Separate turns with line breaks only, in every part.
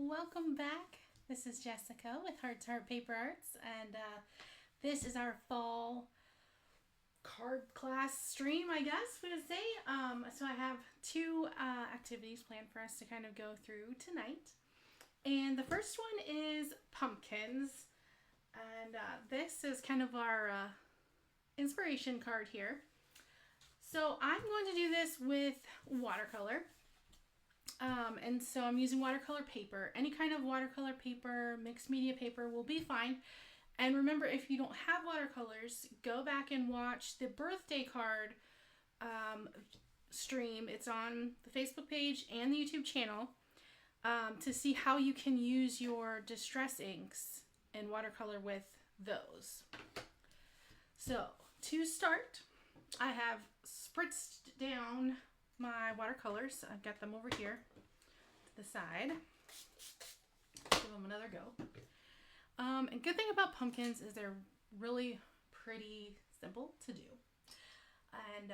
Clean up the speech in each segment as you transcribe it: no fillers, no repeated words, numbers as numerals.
welcome back. This is Jessica with Heart to Heart Paper Arts, and this is our fall card class stream, I guess we would say. So I have two activities planned for us to kind of go through tonight. And the first one is pumpkins, and this is kind of our inspiration card here. So I'm going to do this with watercolor. And so I'm using watercolor paper. Any kind of watercolor paper, mixed media paper will be fine. And remember, if you don't have watercolors, go back and watch the birthday card stream. It's on the Facebook page and the YouTube channel to see how you can use your distress inks and watercolor with those. So to start, I have spritzed down my watercolors. I've got them over here to the side. Give them another go. And good thing about pumpkins is they're really pretty simple to do. And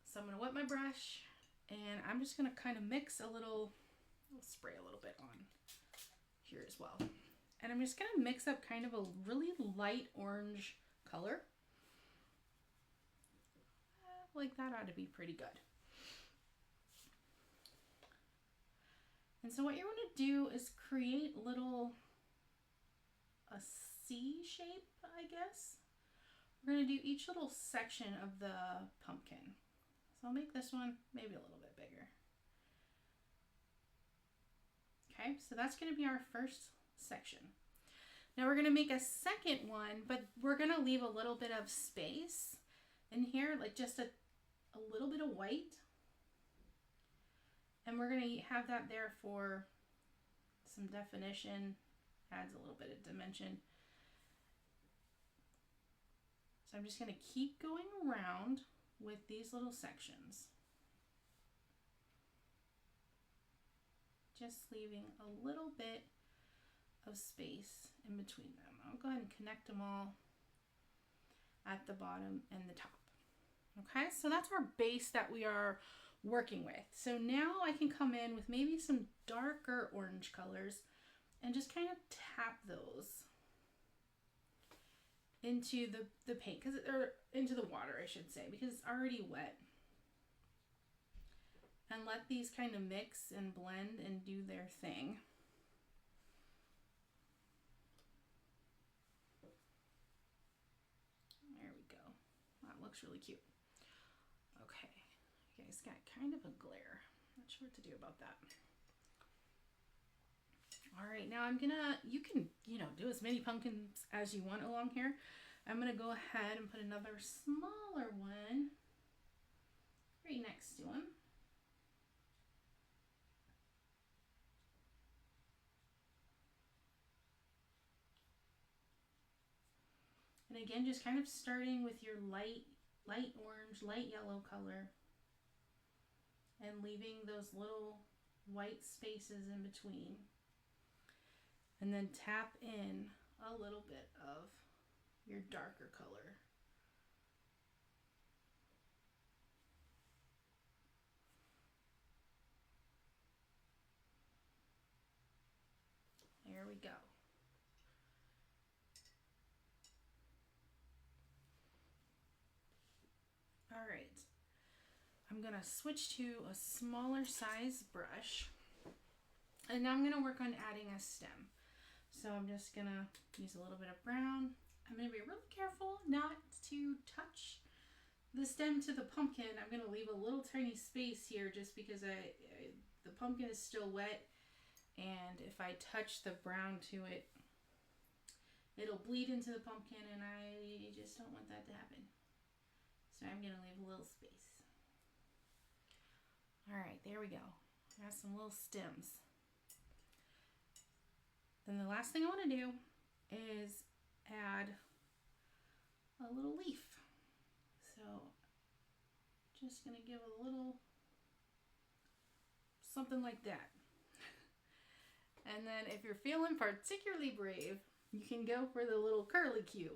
so I'm going to wet my brush, and I'm just going to kind of mix a little, I'll spray a little bit on here as well. And I'm just going to mix up kind of a really light orange color. Like that ought to be pretty good. And so what you're going to do is create a C shape, I guess. We're going to do each little section of the pumpkin. So I'll make this one maybe a little bit bigger. Okay, so that's going to be our first section. Now we're going to make a second one, but we're going to leave a little bit of space in here, like just a little bit of white. And we're going to have that there for some definition, adds a little bit of dimension. So I'm just going to keep going around with these little sections. Just leaving a little bit of space in between them. I'll go ahead and connect them all at the bottom and the top. Okay, so that's our base that we are working with. So now I can come in with maybe some darker orange colors and just kind of tap those into the paint, or into the water, I should say, because it's already wet. And let these kind of mix and blend and do their thing. There we go. That looks really cute. Okay. You guys got kind of a glare. Not sure what to do about that. All right, now you can, do as many pumpkins as you want along here. I'm gonna go ahead and put another smaller one right next to him. And again, just kind of starting with your light orange, light yellow color, and leaving those little white spaces in between. And then tap in a little bit of your darker color. There we go. All right. I'm going to switch to a smaller size brush. And now I'm going to work on adding a stem. So I'm just going to use a little bit of brown. I'm going to be really careful not to touch the stem to the pumpkin. I'm going to leave a little tiny space here just because the pumpkin is still wet. And if I touch the brown to it, it'll bleed into the pumpkin, and I just don't want that to happen. So I'm going to leave a little space. All right, there we go. Got some little stems. Then the last thing I want to do is add a little leaf. So just going to give a little something like that. And then if you're feeling particularly brave, you can go for the little curlicue.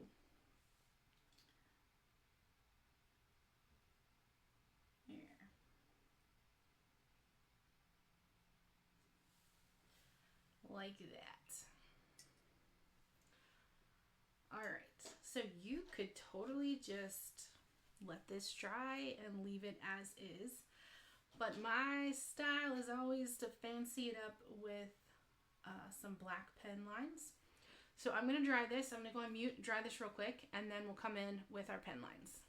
like that. All right, so you could totally just let this dry and leave it as is. But my style is always to fancy it up with some black pen lines. So I'm going to dry this. I'm going to go on mute, dry this real quick, and then we'll come in with our pen lines.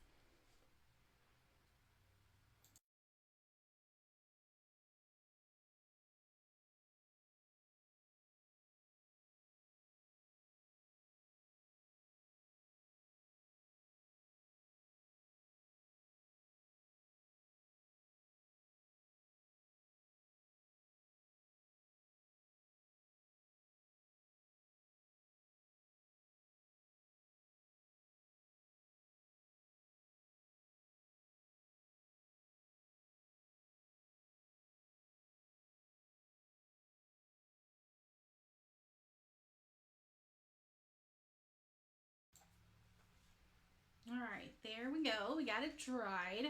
All right, there we go. We got it dried.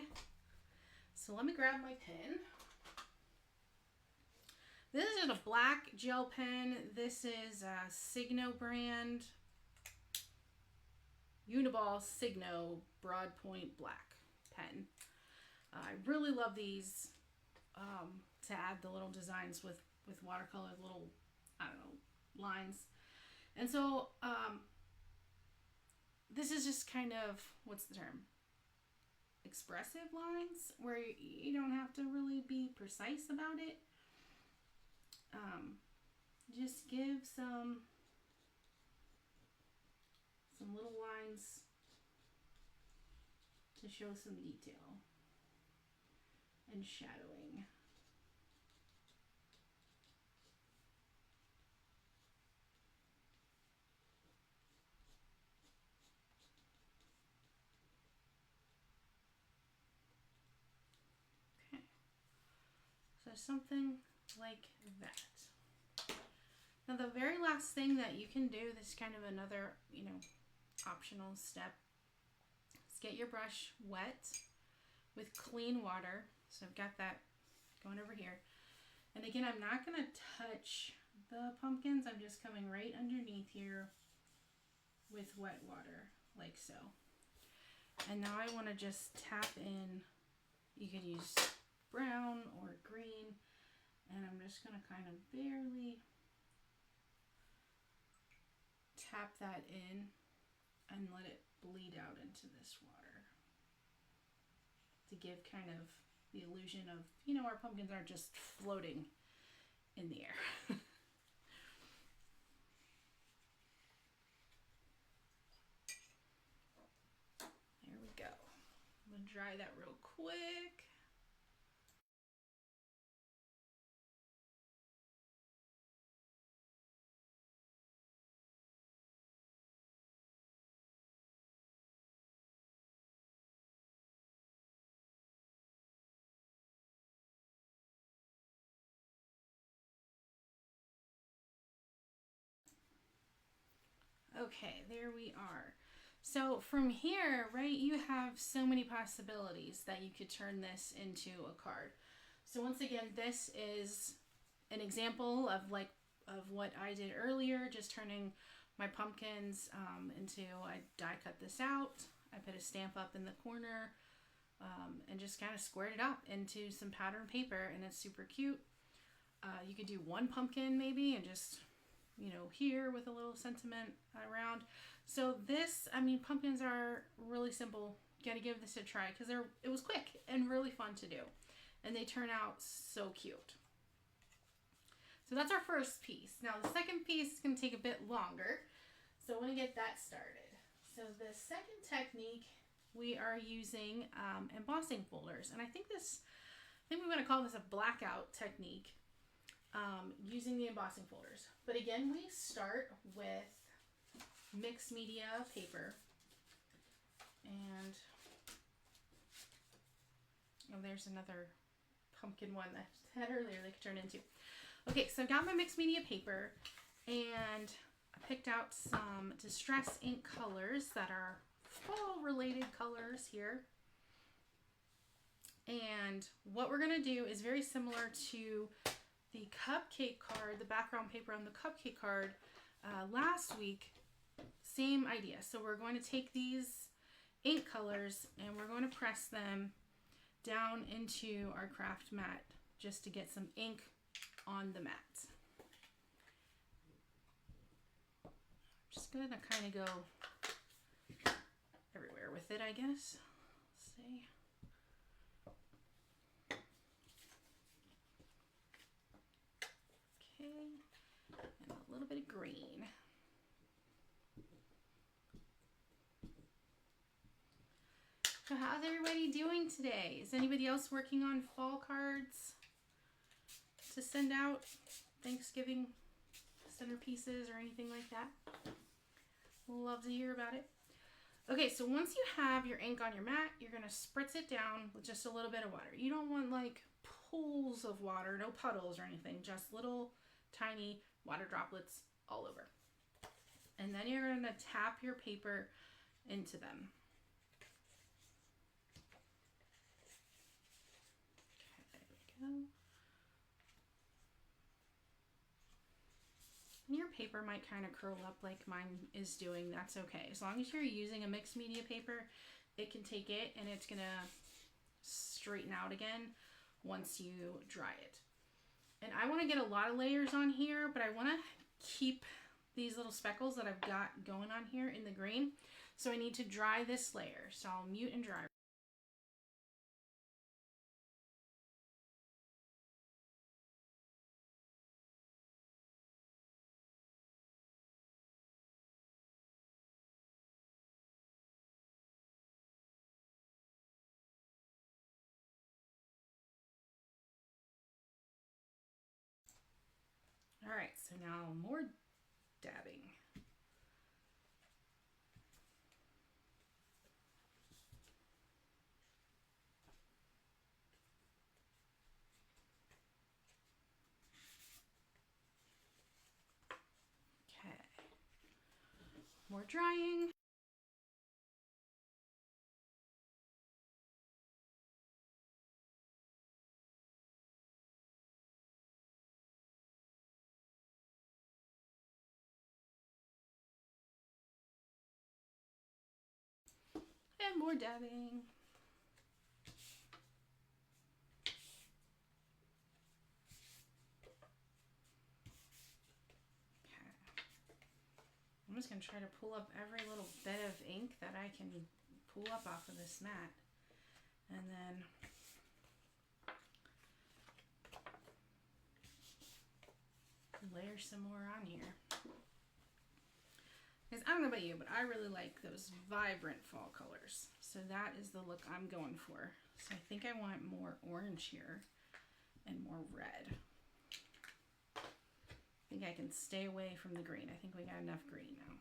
So let me grab my pen. This is a black gel pen. This is a Signo brand. Uniball Signo Broad Point Black pen. I really love these to add the little designs with watercolor, little, I don't know, lines. And so this is just kind of, what's the term? Expressive lines where you don't have to really be precise about it. Just give some little lines to show some detail and shadowing. Okay, so something like that. Now the very last thing that you can do, this is kind of another, optional step, is get your brush wet with clean water. So I've got that going over here. And again, I'm not going to touch the pumpkins. I'm just coming right underneath here with wet water, like so. And now I want to just tap in. You could use brown or green. And I'm just going to kind of barely tap that in and let it bleed out into this water to give kind of the illusion of, our pumpkins aren't just floating in the air. There we go. I'm going to dry that real quick. Okay, there we are. So from here, right, you have so many possibilities that you could turn this into a card. So once again, this is an example of what I did earlier, just turning my pumpkins into, I die cut this out, I put a stamp up in the corner, and just kind of squared it up into some pattern paper, and it's super cute. You could do one pumpkin maybe and just here with a little sentiment around. So this, pumpkins are really simple. You gotta give this a try because it was quick and really fun to do. And they turn out so cute. So that's our first piece. Now the second piece is gonna take a bit longer. So I wanna get that started. So the second technique, we are using embossing folders. And I think we're gonna call this a blackout technique. Using the embossing folders. But again, we start with mixed media paper. And there's another pumpkin one that I had earlier they could turn into. Okay, so I've got my mixed media paper and I picked out some distress ink colors that are fall related colors here. And what we're going to do is very similar to the cupcake card, the background paper on the cupcake card last week, same idea. So we're going to take these ink colors and we're going to press them down into our craft mat just to get some ink on the mat. Just gonna kind of go everywhere with it, I guess. Let's see. Okay, and a little bit of green. So how's everybody doing today? Is anybody else working on fall cards to send out? Thanksgiving centerpieces or anything like that? Love to hear about it. Okay, so once you have your ink on your mat, you're going to spritz it down with just a little bit of water. You don't want like pools of water, no puddles or anything, just little tiny water droplets all over. And then you're going to tap your paper into them. Okay, there we go. And your paper might kind of curl up like mine is doing. That's okay. As long as you're using a mixed media paper, it can take it and it's going to straighten out again once you dry it. And I want to get a lot of layers on here, but I want to keep these little speckles that I've got going on here in the green. So I need to dry this layer. So I'll mute and dry. All right, so now more dabbing. Okay, more drying. And more dabbing. I'm just going to try to pull up every little bit of ink that I can pull up off of this mat. And then layer some more on here. Because I don't know about you, but I really like those vibrant fall colors. So that is the look I'm going for. So I think I want more orange here and more red. I think I can stay away from the green. I think we got enough green now.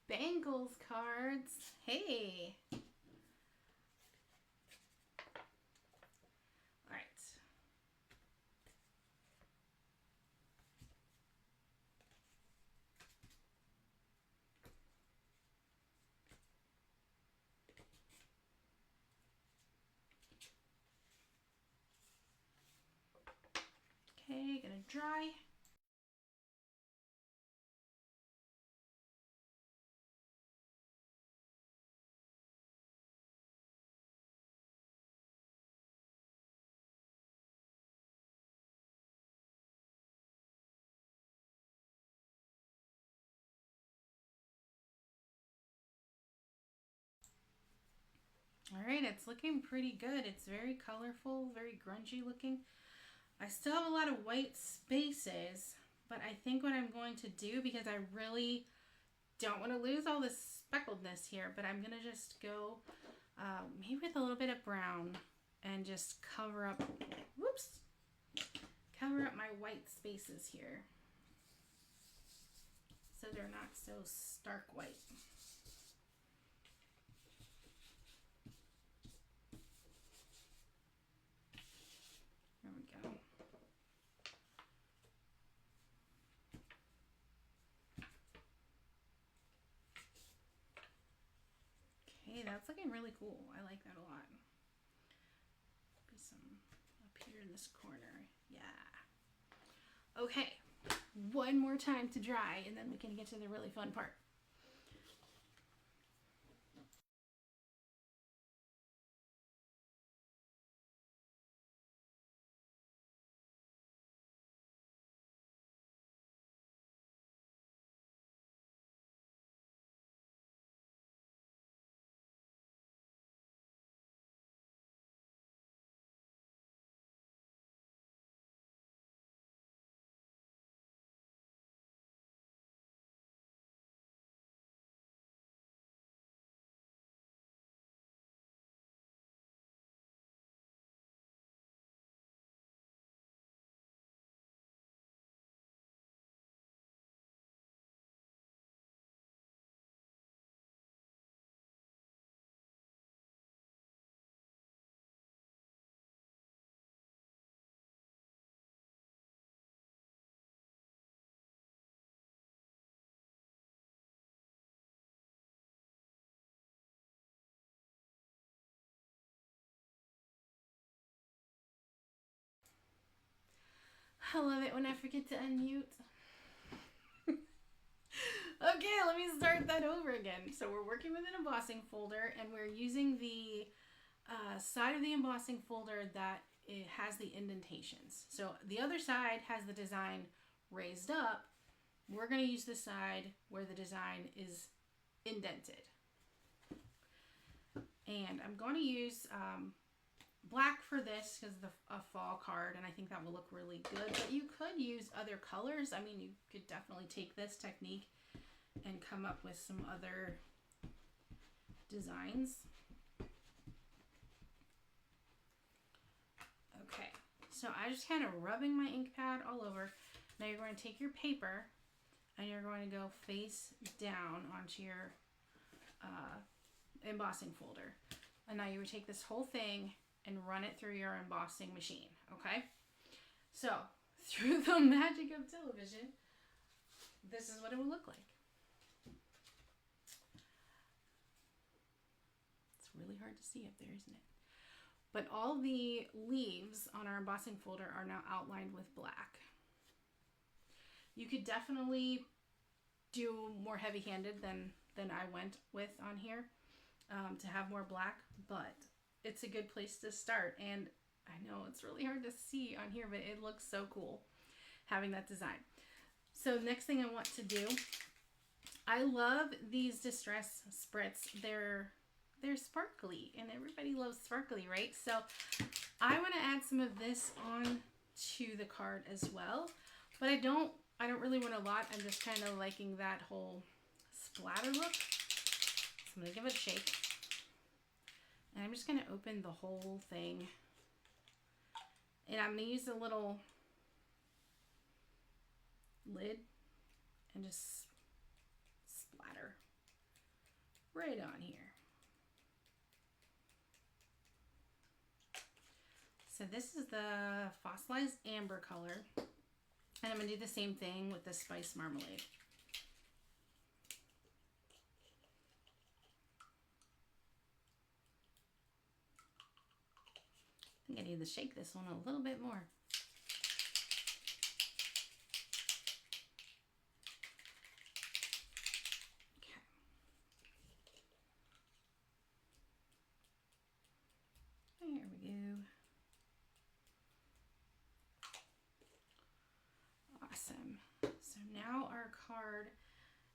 Bangles cards. Hey. All right. Okay, gonna dry. All right, it's looking pretty good. It's very colorful, very grungy looking. I still have a lot of white spaces, but I think what I'm going to do, because I really don't want to lose all this speckledness here, but I'm going to just go maybe with a little bit of brown and just cover up, cover up my white spaces here so they're not so stark white. There we go. Okay, that's looking really cool. I like that a lot. Maybe some up here in this corner. Yeah. Okay, one more time to dry, and then we can get to the really fun part. I love it when I forget to unmute. Okay, let me start that over again. So we're working with an embossing folder, and we're using the side of the embossing folder that it has the indentations. So the other side has the design raised up. We're going to use the side where the design is indented. And I'm going to use black for this because it's a fall card, and I think that will look really good. But you could use other colors. I mean, you could definitely take this technique and come up with some other designs. Okay, so I'm just kind of rubbing my ink pad all over. Now you're going to take your paper and you're going to go face down onto your embossing folder. And now you would take this whole thing and run it through your embossing machine, okay? So, through the magic of television, this is what it would look like. It's really hard to see up there, isn't it? But all the leaves on our embossing folder are now outlined with black. You could definitely do more heavy-handed than I went with on here to have more black, but it's a good place to start. And I know it's really hard to see on here, but it looks so cool having that design. So next thing I want to do, I love these distress spritz. They're sparkly, and everybody loves sparkly, right? So I want to add some of this on to the card as well, but I don't really want a lot. I'm just kind of liking that whole splatter look. So I'm gonna give it a shake, and I'm just gonna open the whole thing, and I'm gonna use a little lid and just splatter right on here. So this is the fossilized amber color, and I'm going to do the same thing with the spice marmalade. I think I need to shake this one a little bit more. Okay. There we go. Awesome. So now our card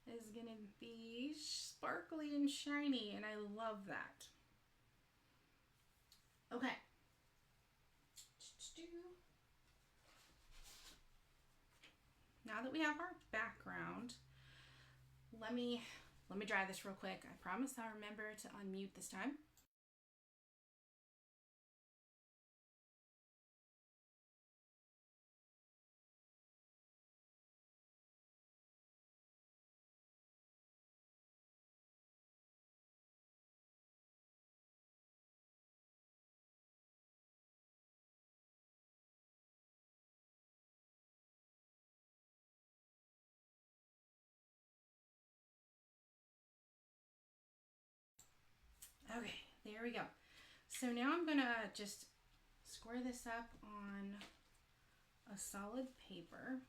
is going to be sparkly and shiny, and I love that. Okay. Now that we have our background, let me dry this real quick. I promise I'll remember to unmute this time. Okay, there we go. So now I'm gonna just square this up on a solid paper.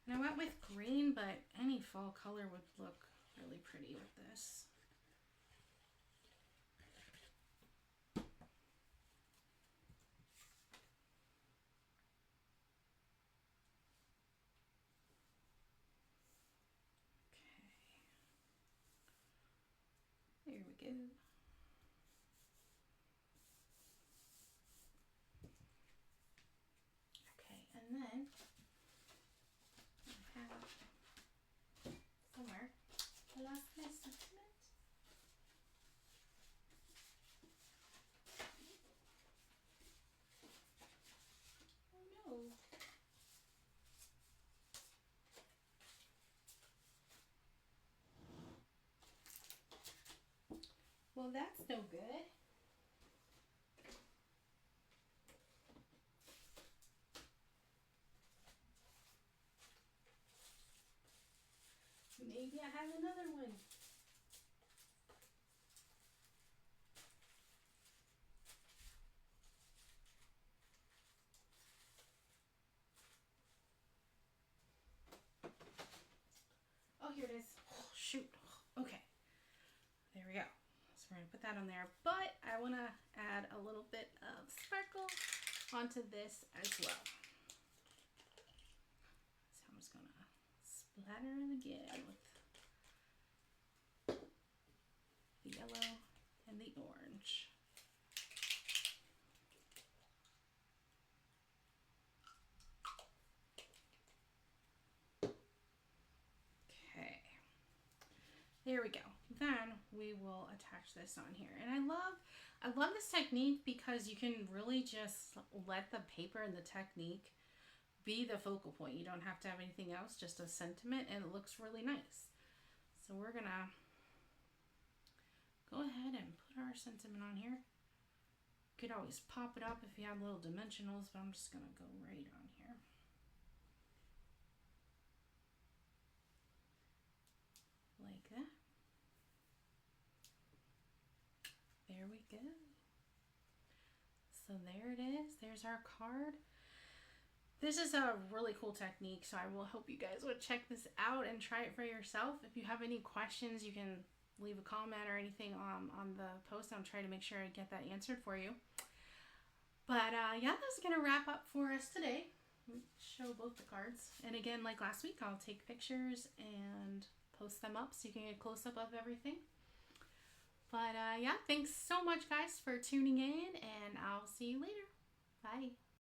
And I went with green, but any fall color would look really pretty with this. Okay. There we go. Okay, and then I have somewhere I lost my sentiment. Oh no. Well, that's no good. Maybe I have another one. Oh, here it is. Oh, shoot. Okay. There we go. So we're going to put that on there. But I want to add a little bit of sparkle onto this as well. So I'm just going to splatter it again with the yellow and the orange. Okay. There we go. Then we will attach this on here. And I love this technique because you can really just let the paper and the technique be the focal point. You don't have to have anything else, just a sentiment, and it looks really nice. So we're gonna go ahead and put our sentiment on here. You could always pop it up if you have little dimensionals, but I'm just gonna go right on here. Like that. There we go. So there it is. There's our card. This is a really cool technique, so I will hope you guys would check this out and try it for yourself. If you have any questions, you can leave a comment or anything on the post. I'll try to make sure I get that answered for you. But yeah, that's going to wrap up for us today. Show both the cards. And again, like last week, I'll take pictures and post them up so you can get a close-up of everything. But yeah, thanks so much, guys, for tuning in, and I'll see you later. Bye.